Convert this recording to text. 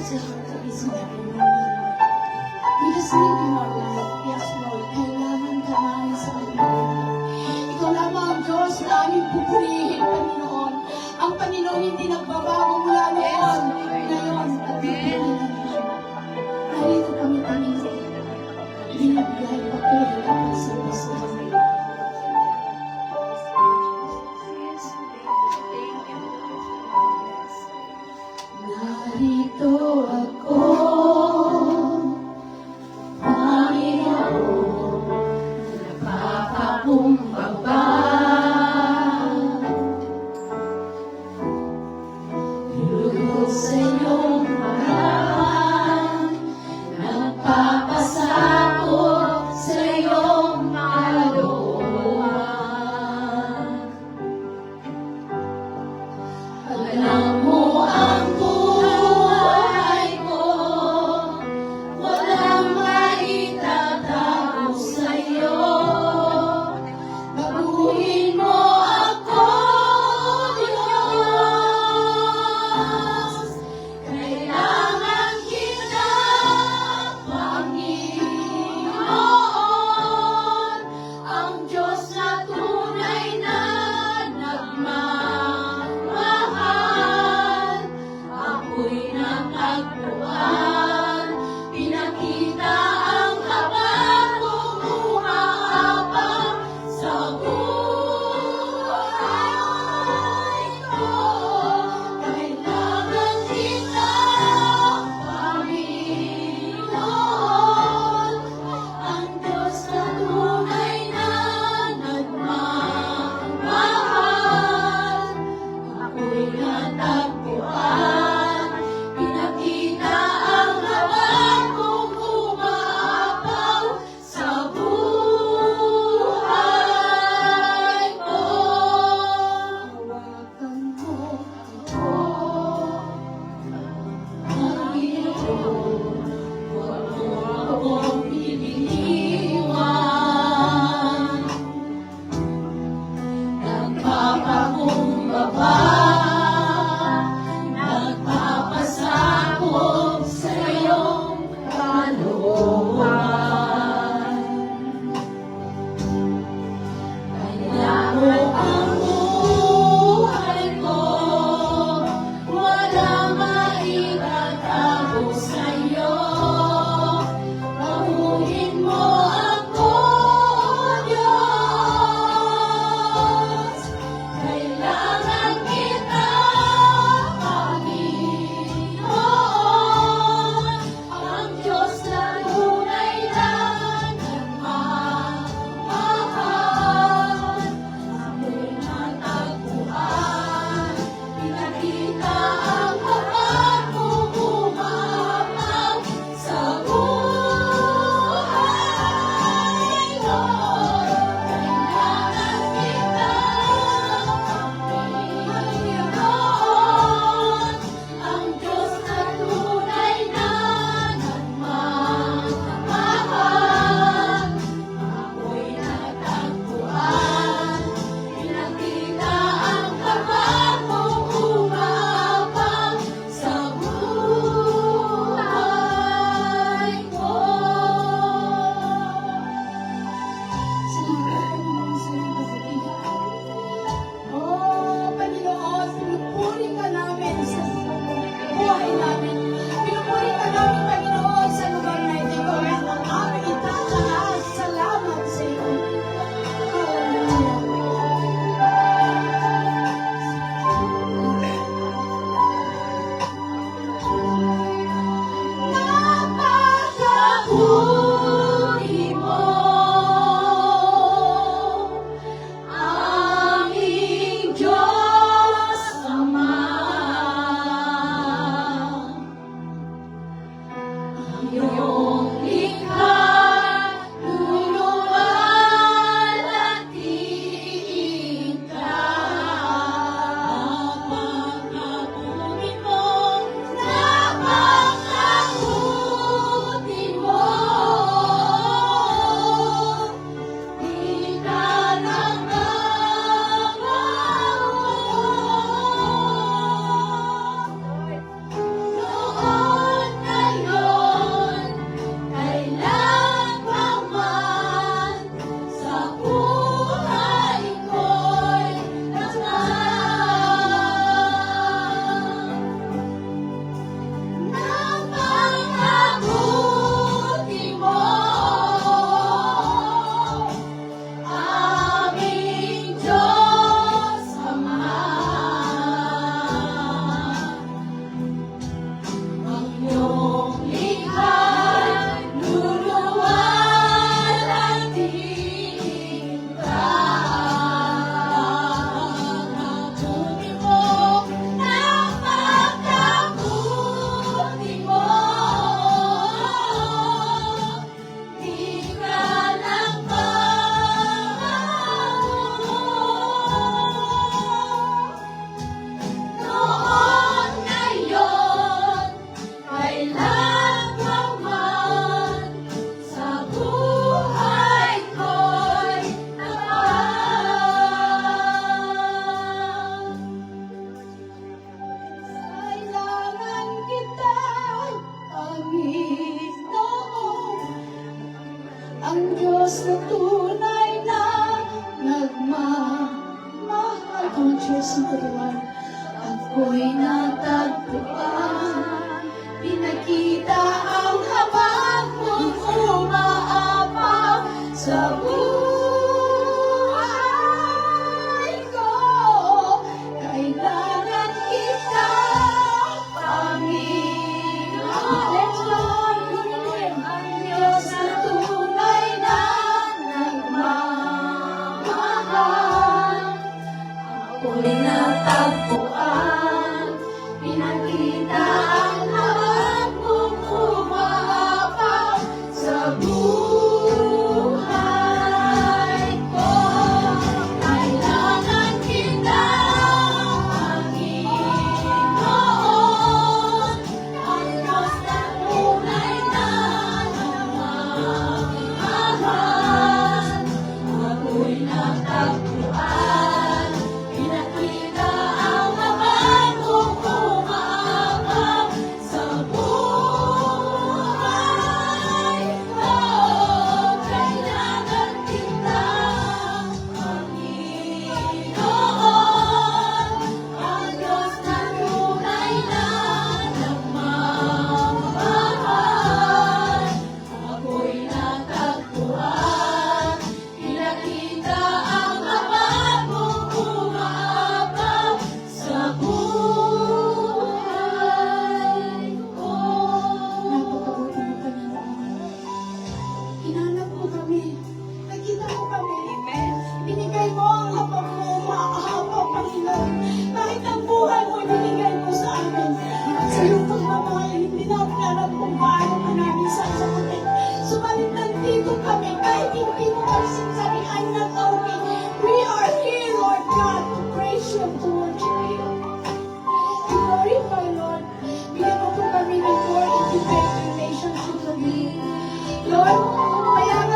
sa isipin namin. We just need you in our life. Yes, Lord. Kailangan ka namin sa aming buhay. Ikaw lamang ang Diyos na aming pupurihin, Panginoon. Ang Panginoon hindi nagbabago mula noon, ngayon, at pupurihin. Narito kami, Panginoon. Binibigay papel at sa Panginoon. Narito ako, Panginoon, napapakumbaba. Lugod sa iyong harapan, nagpapasakop sa iyong kalooban. Alam mo ang buhay ko, walang maitatago sa iyo. Baguhin mo ako, Diyos. Kailangan kita, Panginoon, ang Diyos na tunay na nagmamahal. Ako'y natagpuan, pinakita ang habang umahabang sa buhay ko. Kailangan kita, Panginoon, ang Diyos na tunay na nagmamahal. Ako'y natagpuan, pinakita ang Diyos na tunay na nagmamahal. Come on, church, sing to the Lord. Ako'y natagpuan, pinakita ang habag mong umaapaw sa buhay ko. Kailangan kita, Panginoon. Let's go, ang Diyos na tunay na nagmamahal. Ako'y natagpuan, pinakita ang habag mong umaapaw sa buhay ko. Kailangan kita, Panginoon, ang Diyos na tunay na nagmamahal. Ako'y natagpuan, pinakita ang habag mong umaapaw sa buhay ko. Kailangan kita, Panginoon, ang Diyos na tunay na nagmamahal. Ako'y natagpuan, pinakita ang habag mong umaapaw sa buhay ko. Napakabuti mo, Panginoon. Hinanap mo kami. Nakita mo kami. Binigay mo ang habag mo, umaapaw, Panginoon. Kahit ang buhay mo, binigay mo sa amin. At sa iyong pagmamahal, hindi namin alam kung paano ka namin sasagutin. Subalit nandito kami, kahit hindi mo kami sinsarihan na tawagin. We